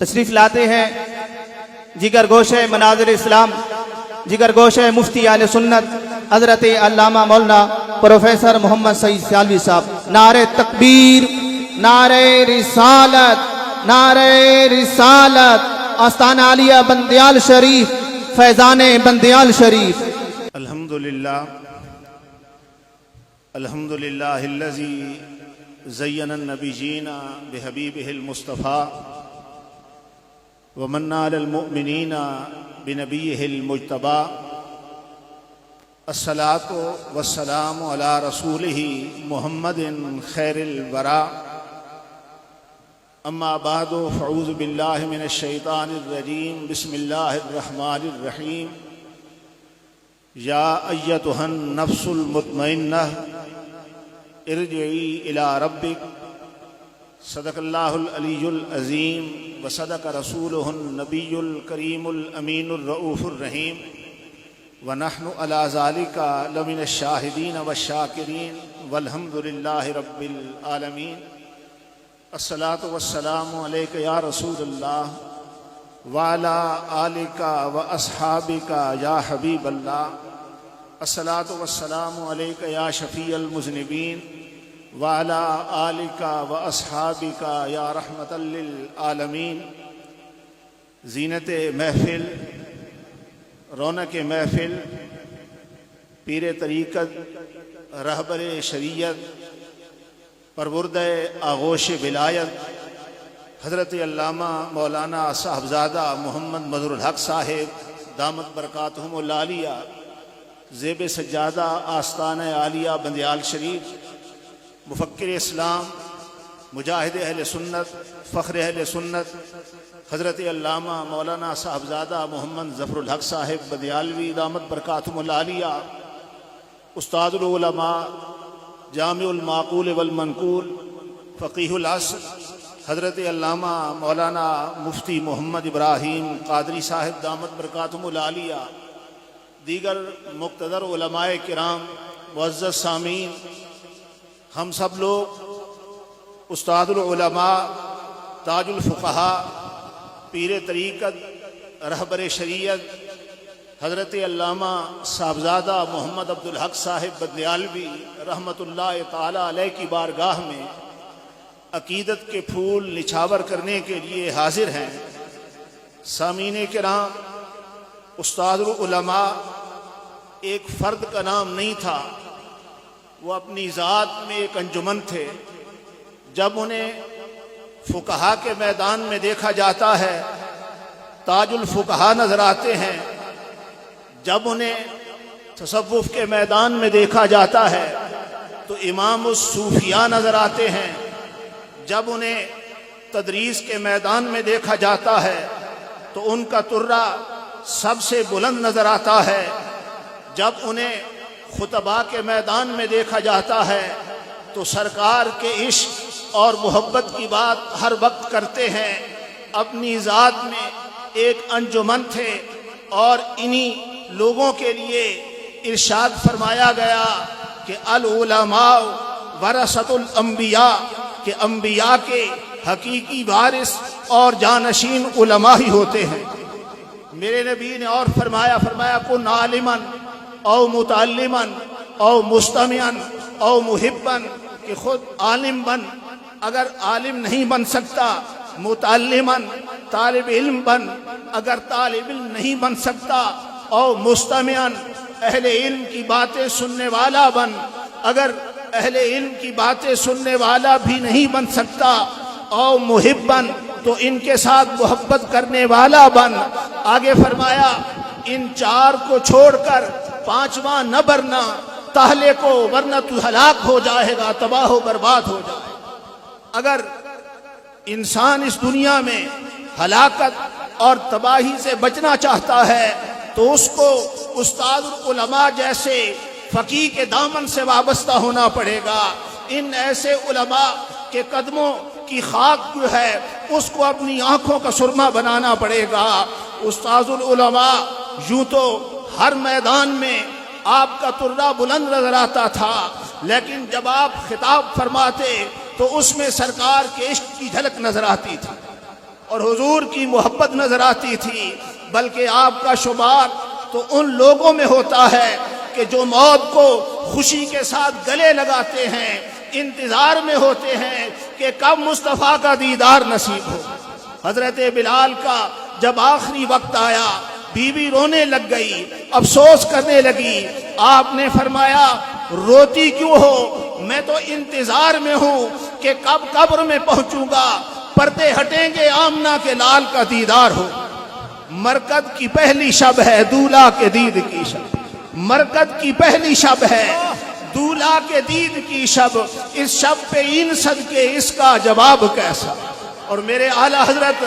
تشریف لاتے ہیں جگر گوشہ مناظر اسلام، جگر گوشہ مفتی اہل سنت حضرت علامہ مولانا پروفیسر محمد سعید سیالوی صاحب۔ نعرہ تکبیر، نعرہ رسالت، نعرہ رسالت، آستانہ عالیہ بندیال شریف، فیضان بندیال شریف۔ الحمدللہ الحمدللہ الذی زین النبیین بحبیبہ المصطفیٰ ومن علی المؤمنین بنبیہ المجتبیٰ۔ الصلاۃ والسلام علی رسولہ محمد خیر الورا۔ اما بعد فاعوذ باللہ من الشیطان الرجیم، بسم اللہ الرحمن الرحیم۔ یا ایتھا النفس المطمئنہ ارجعی الی ربک۔ صدق اللہ العلی العظیم وصدق رسولہ النبی الکریم الامین الرؤوف الرحیم، ونحن علی ذلک لمن الشاہدین والشاکرین والحمد للہ رب العالمین۔ الصلاۃ والسلام علیک یا رسول اللہ وعلی آلک واصحابک یا حبیب اللہ۔ الصلاۃ والسلام علیک یا شفیع المذنبین وعلی آلک واصحابک یا رحمۃ للعالمین۔ زینت محفل، رونق محفل، پیر طریقت، رہبر شریعت، پرورد آغوش ولایت حضرت علامہ مولانا صاحبزادہ محمد مظہر الحق صاحب دامت برکاتہم العالیہ، زیب سجادہ آستانہ عالیہ بندیال شریف، مفکر اسلام، مجاہد اہل سنت، فخر اہل سنت حضرت علامہ مولانا صاحبزادہ محمد ظفر الحق صاحب بندیالوی دامت برکاتہم العالیہ، استاد العلماء، جامع المعقول والمنقول، فقیہ العصر حضرت علامہ مولانا مفتی محمد ابراہیم قادری صاحب دامت برکاتہم العالیہ، دیگر مقتدر علماء کرام، معزز سامعین، ہم سب لوگ استاد العلماء، تاج الفقہاء، پیر طریقت، رہبر شریعت حضرت علامہ صاحبزادہ محمد عبدالحق صاحب بندیالوی رحمۃ اللہ تعالی علیہ کی بارگاہ میں عقیدت کے پھول نچھاور کرنے کے لیے حاضر ہیں۔ سامعین کرام، استاد العلماء ایک فرد کا نام نہیں تھا، وہ اپنی ذات میں ایک انجمن تھے۔ جب انہیں فقہا کے میدان میں دیکھا جاتا ہے تاج الفقہا نظر آتے ہیں، جب انہیں تصوف کے میدان میں دیکھا جاتا ہے تو امام الصوفیاء نظر آتے ہیں، جب انہیں تدریس کے میدان میں دیکھا جاتا ہے تو ان کا ترہ سب سے بلند نظر آتا ہے، جب انہیں خطبہ کے میدان میں دیکھا جاتا ہے تو سرکار کے عشق اور محبت کی بات ہر وقت کرتے ہیں۔ اپنی ذات میں ایک انجمن تھے اور انہی لوگوں کے لیے ارشاد فرمایا گیا کہ العلماء ورثۃ الانبیاء، کہ انبیاء کے حقیقی وارث اور جانشین علماء ہی ہوتے ہیں۔ میرے نبی نے اور فرمایا کن عالما او متعلما او مستمعا او محبا، کہ خود عالم بن، اگر عالم نہیں بن سکتا متعلما طالب علم بن، اگر طالب علم نہیں بن سکتا او مستمعا اہل علم کی باتیں سننے والا بن، اگر اہل علم کی باتیں سننے والا بھی نہیں بن سکتا او محبا، تو ان کے ساتھ محبت کرنے والا بن۔ آگے فرمایا ان چار کو چھوڑ کر پانچواں نہ برنا تہلے کو، ورنہ تو ہلاک ہو جائے گا، تباہ و برباد ہو جائے گا۔ اگر انسان اس دنیا میں ہلاکت اور تباہی سے بچنا چاہتا ہے تو اس کو استاد العلماء جیسے فقیہ کے دامن سے وابستہ ہونا پڑے گا۔ ان ایسے علماء کے قدموں کی خاک جو ہے اس کو اپنی آنکھوں کا سرما بنانا پڑے گا۔ استاد العلماء یوں تو ہر میدان میں آپ کا ترہ بلند نظر آتا تھا، لیکن جب آپ خطاب فرماتے تو اس میں سرکار کے عشق کی جھلک نظر آتی تھی۔ اور حضور کی محبت نظر آتی تھی، بلکہ آپ کا شمار تو ان لوگوں میں ہوتا ہے کہ جو موت کو خوشی کے ساتھ گلے لگاتے ہیں، انتظار میں ہوتے ہیں کہ کب مصطفیٰ کا دیدار نصیب ہو۔ حضرت بلال کا جب آخری وقت آیا، بیوی رونے لگ گئی، افسوس کرنے لگی۔ آپ نے فرمایا روتی کیوں ہو؟ میں تو انتظار میں ہوں کہ کب قبر میں پہنچوں گا، پردے ہٹیں گے، آمنہ کے لال کا دیدار ہو۔ مرکت کی پہلی شب ہے دولہا کے دید کی شب، مرکت کی پہلی شب ہے دولہا کے دید کی شب، اس شب پہ ان صدقے اس کا جواب کیسا۔ اور میرے اعلیٰ حضرت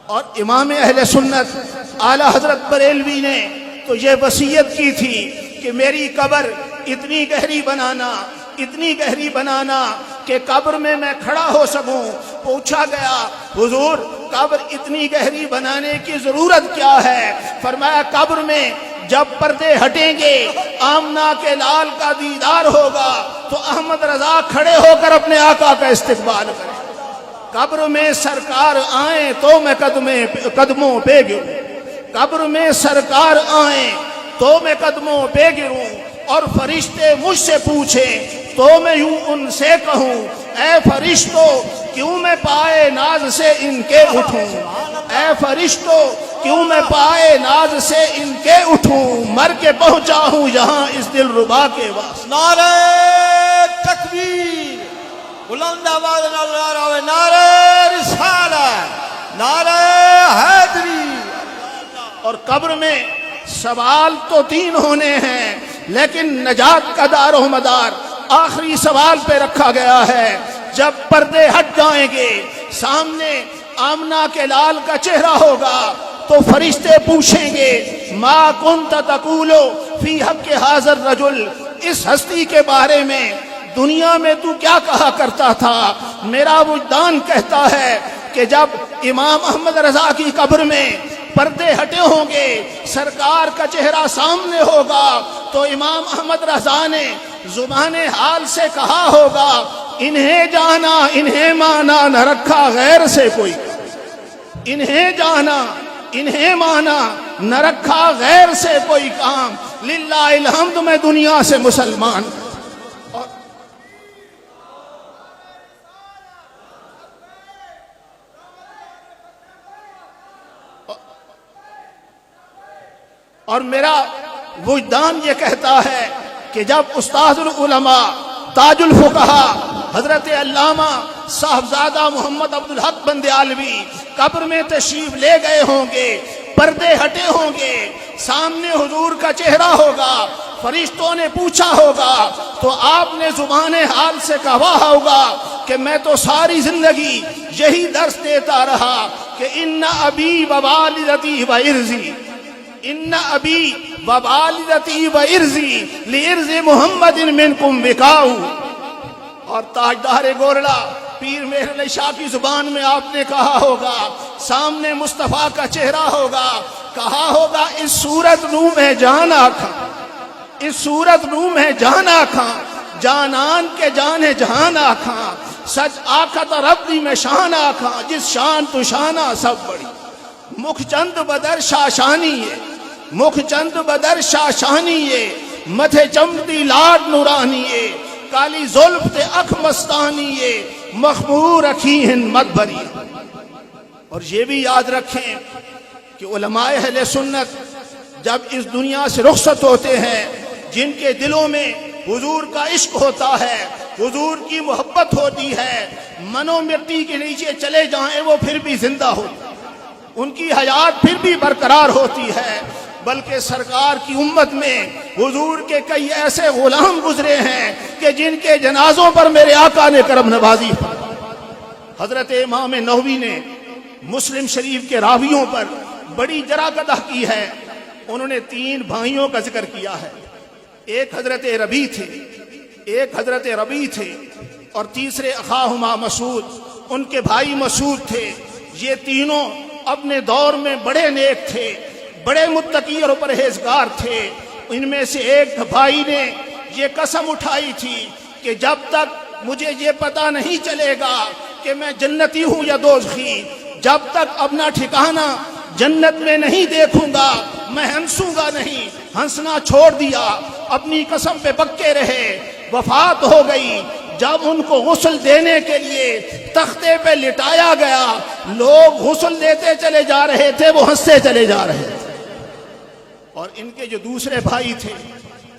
اور امام اہل سنت اعلیٰ حضرت بریلوی نے تو یہ وصیت کی تھی کہ میری قبر اتنی گہری بنانا، اتنی گہری بنانا کہ قبر میں کھڑا ہو سکوں۔ پوچھا گیا حضور قبر اتنی گہری بنانے کی ضرورت کیا ہے؟ فرمایا قبر میں جب پردے ہٹیں گے، آمنہ کے لال کا دیدار ہوگا تو احمد رضا کھڑے ہو کر اپنے آقا کا استقبال کریں۔ قبر میں سرکار آئیں تو میں قدموں پہ گروں، قبر میں سرکار آئیں تو میں قدموں پہ گروں، اور فرشتے مجھ سے پوچھیں تو میں یوں ان سے کہوں اے فرشتوں کیوں میں پائے ناز سے ان کے اٹھوں، اے فرشتوں کیوں میں پائے ناز سے ان کے اٹھوں، مر کے پہنچا ہوں یہاں اس دل ربا کے واسطے۔ نعرہ تکبیر، بلند آواز نعرہ، نعرہ رسالت، نعرہ حیدری۔ اور قبر میں سوال تو تین ہونے ہیں، لیکن نجات کا دار و مدار آخری سوال پہ رکھا گیا ہے۔ جب پردے ہٹ جائیں گے، سامنے آمنہ کے لال کا چہرہ ہوگا تو فرشتے پوچھیں گے ما کنت تقول فی حق حاضر رجل، اس ہستی کے بارے میں دنیا میں تو کیا کہا کرتا تھا؟ میرا وجدان کہتا ہے کہ جب امام احمد رضا کی قبر میں پردے ہٹے ہوں گے، سرکار کا چہرہ سامنے ہوگا تو امام احمد رضا نے زبان حال سے کہا ہوگا انہیں جانا انہیں مانا نہ رکھا غیر سے کوئی، انہیں جانا انہیں مانا نہ رکھا غیر سے کوئی کام، للہ الحمد میں دنیا سے مسلمان۔ اور میرا وجدان یہ کہتا ہے کہ جب استاد العلماء تاج الفقہا حضرت علامہ صاحبزادہ محمد عبدالحق بندیالوی قبر میں تشریف لے گئے ہوں گے، پردے ہٹے ہوں گے، سامنے حضور کا چہرہ ہوگا، فرشتوں نے پوچھا ہوگا تو آپ نے زبان حال سے کہا ہوگا کہ میں تو ساری زندگی یہی درس دیتا رہا کہ ان ابی و والدتی و ارضی، ان ابی و والدتی و ارضی لارض محمد منکم وقاؤ۔ اور تاجدار گورڑا پیر مہر علی شاہ کی زبان میں آپ نے کہا ہوگا، سامنے مصطفیٰ کا چہرہ ہوگا، کہا ہوگا اس صورت نو میں جان آکھاں، اس صورت نو میں جان آکھاں، جانان کے جانے جہان آکھاں، سچ آکھت ربی میں شان آکھاں، جس شان تو شانہ سب بڑی، مکھ چند بدر شاشانی ہے، مکھ چند بدر شاشانی ہے، متھے چمکتی لاڈ نورانی ہے، کالی زلف تے اکھ مستانی ہے، مخمور رکھی ہن مت بری۔ اور یہ بھی یاد رکھیں کہ علماء اہل سنت جب اس دنیا سے رخصت ہوتے ہیں، جن کے دلوں میں حضور کا عشق ہوتا ہے، حضور کی محبت ہوتی ہے، منو مٹی کے نیچے چلے جائیں وہ پھر بھی زندہ ہوتے ہیں، ان کی حیات پھر بھی برقرار ہوتی ہے، بلکہ سرکار کی امت میں حضور کے کئی ایسے غلام گزرے ہیں کہ جن کے جنازوں پر میرے آقا نے کرم نوازی۔ حضرت امام نووی نے مسلم شریف کے راویوں پر بڑی جراقدہ کی ہے، انہوں نے 3 بھائیوں کا ذکر کیا ہے۔ ایک حضرت ربیع تھے، ایک حضرت ربیع تھے اور تیسرے اخاہما مسعود، ان کے بھائی مسعود تھے۔ یہ تینوں اپنے دور میں بڑے نیک تھے، بڑے متقی اور پرہیزگار تھے۔ ان میں سے ایک بھائی نے یہ قسم اٹھائی تھی کہ جب تک مجھے یہ پتہ نہیں چلے گا کہ میں جنتی ہوں یا دوزخی، جب تک اپنا ٹھکانہ جنت میں نہیں دیکھوں گا میں ہنسوں گا نہیں۔ ہنسنا چھوڑ دیا، اپنی قسم پہ پکے رہے۔ وفات ہو گئی۔ جب ان کو غسل دینے کے لیے تختے پہ لٹایا گیا، لوگ غسل دیتے چلے جا رہے تھے، وہ ہنستے چلے جا رہے تھے۔ اور ان کے جو دوسرے بھائی تھے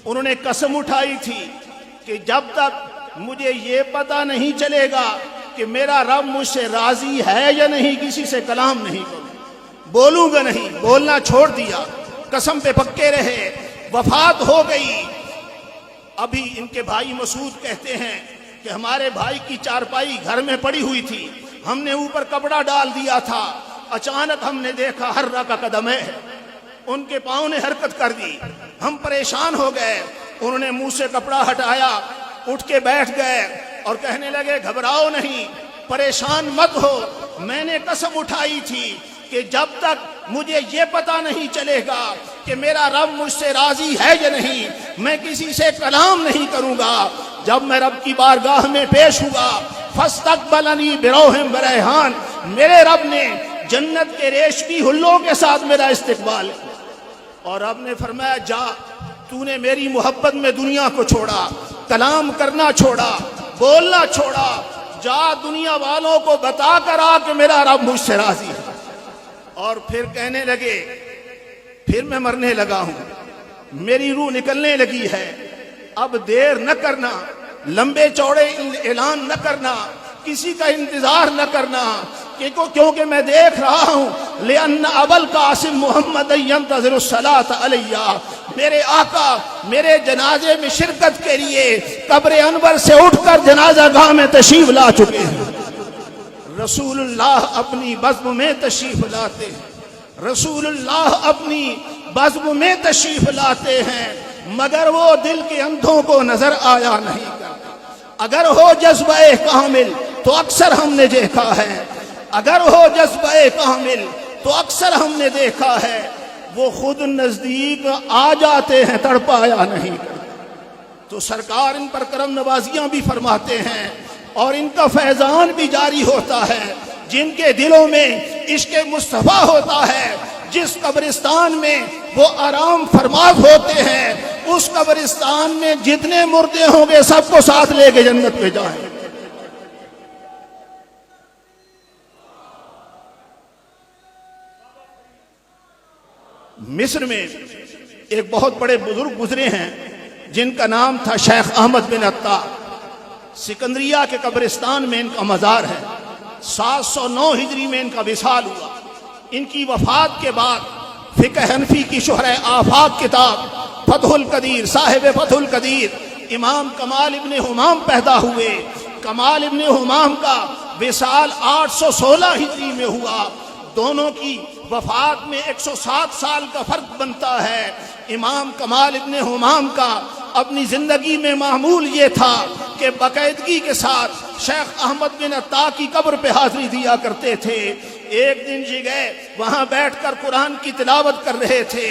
انہوں نے قسم اٹھائی تھی کہ جب تک مجھے یہ پتہ نہیں چلے گا کہ میرا رب مجھ سے راضی ہے یا نہیں، کسی سے کلام نہیں کروں، بولوں گا نہیں۔ بولنا چھوڑ دیا، قسم پہ پکے رہے۔ وفات ہو گئی۔ ابھی ان کے بھائی مسعود کہتے ہیں کہ ہمارے بھائی کی چارپائی گھر میں پڑی ہوئی تھی، ہم نے اوپر کپڑا ڈال دیا تھا، اچانک ہم نے دیکھا حرک قدمہ، ان کے پاؤں نے حرکت کر دی، ہم پریشان ہو گئے۔ انہوں نے منہ سے کپڑا ہٹایا، اٹھ کے بیٹھ گئے اور کہنے لگے گھبراؤ نہیں، پریشان مت ہو، میں نے قسم اٹھائی تھی کہ جب تک مجھے یہ پتہ نہیں چلے گا کہ میرا رب مجھ سے راضی ہے یا نہیں، میں کسی سے کلام نہیں کروں گا۔ جب میں رب کی بارگاہ میں پیش ہوا، فاستقبلنی بروح بریحان، میرے رب نے جنت کے ریشمی ہلوں کے ساتھ میرا استقبال کیا۔ اور رب نے فرمایا جا، تو نے میری محبت میں دنیا کو چھوڑا، کلام کرنا چھوڑا، بولنا چھوڑا، جا دنیا والوں کو بتا کر آ کہ میرا رب مجھ سے راضی ہے۔ اور پھر کہنے لگے پھر میں مرنے لگا ہوں، میری روح نکلنے لگی ہے، اب دیر نہ کرنا، لمبے چوڑے اعلان نہ کرنا، کسی کا انتظار نہ کرنا، کیونکہ میں دیکھ رہا ہوں لأن ابا القاسم محمد ينتظر الصلاۃ علیہ، میرے آقا میرے جنازے میں شرکت کے لیے قبر انور سے اٹھ کر جنازہ گاہ میں تشریف لا چکے ہیں۔ رسول اللہ اپنی بزم میں تشریف لاتے ہیں، رسول اللہ اپنی بزم میں تشریف لاتے ہیں، مگر وہ دل کے اندھوں کو نظر آیا نہیں کرتا۔ اگر ہو جذبہ کامل تو اکثر ہم نے دیکھا ہے، اگر ہو جذبہ کامل تو اکثر ہم نے دیکھا ہے، وہ خود نزدیک آ جاتے ہیں، تڑپایا نہیں کرتے۔ تو سرکار ان پر کرم نوازیاں بھی فرماتے ہیں اور ان کا فیضان بھی جاری ہوتا ہے۔ جن کے دلوں میں عشق مصطفیٰ ہوتا ہے، جس قبرستان میں وہ آرام فرماز ہوتے ہیں، اس قبرستان میں جتنے مردے ہوں گے سب کو ساتھ لے کے جنت میں جائیں۔ مصر میں ایک بہت بڑے بزرگ گزرے ہیں جن کا نام تھا شیخ احمد بن عطار۔ سکندریہ کے قبرستان میں ان کا مزار ہے۔ 709 ہجری میں ان کا وصال ہوا۔ ان کی وفات کے بعد فقہ حنفی کی شہرہ آفاق کتاب فتح القدیر، صاحب فتح القدیر امام کمال ابن حمام پیدا ہوئے۔ کمال ابن حمام کا وصال 816 ہجری میں ہوا۔ دونوں کی وفات میں 107 سال کا فرق بنتا ہے۔ امام کمال ابن حمام کا اپنی زندگی میں معمول یہ تھا کہ باقاعدگی کے ساتھ شیخ احمد بن عطار کی قبر پہ حاضری دیا کرتے تھے۔ ایک دن یہ گئے، وہاں بیٹھ کر قرآن کی تلاوت کر رہے تھے۔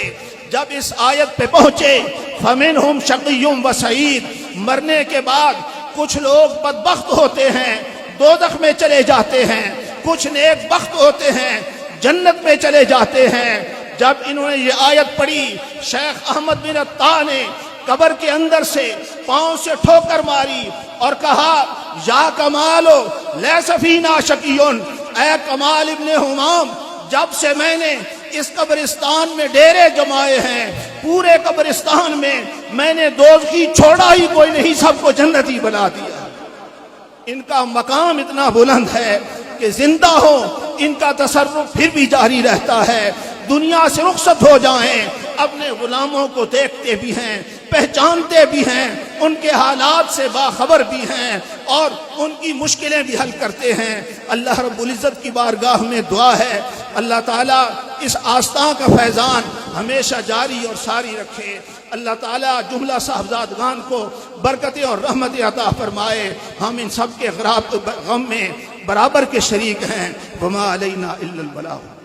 جب اس آیت پہ پہنچے فَمِنْهُمْ شَقِيٌّ وَسَعِيدٌ، مرنے کے بعد کچھ لوگ بدبخت ہوتے ہیں، دوزخ میں چلے جاتے ہیں، کچھ نیک بخت ہوتے ہیں، جنت میں چلے جاتے ہیں۔ جب انہوں نے یہ آیت پڑھی، شیخ احمد بن عطار نے قبر کے اندر سے پاؤں سے ٹھوکر ماری اور کہا یا کمالو لیس فینا شقیٌ، اے کمال ابن حمام، جب سے میں نے اس قبرستان میں ڈیرے جمائے ہیں، پورے قبرستان میں نے دوزخی چھوڑا ہی کوئی نہیں، سب کو جنتی بنا دیا۔ ان کا مقام اتنا بلند ہے کہ زندہ ہو ان کا تصرف پھر بھی جاری رہتا ہے۔ دنیا سے رخصت ہو جائیں، اپنے غلاموں کو دیکھتے بھی ہیں، پہچانتے بھی ہیں، ان کے حالات سے باخبر بھی ہیں اور ان کی مشکلیں بھی حل کرتے ہیں۔ اللہ رب العزت کی بارگاہ میں دعا ہے اللہ تعالیٰ اس آستان کا فیضان ہمیشہ جاری اور ساری رکھے۔ اللہ تعالیٰ جملہ صاحبزادگان کو برکتیں اور رحمتیں عطا فرمائے. ہم ان سب کے غم میں برابر کے شریک ہیں. وما علینا الا البلاغ.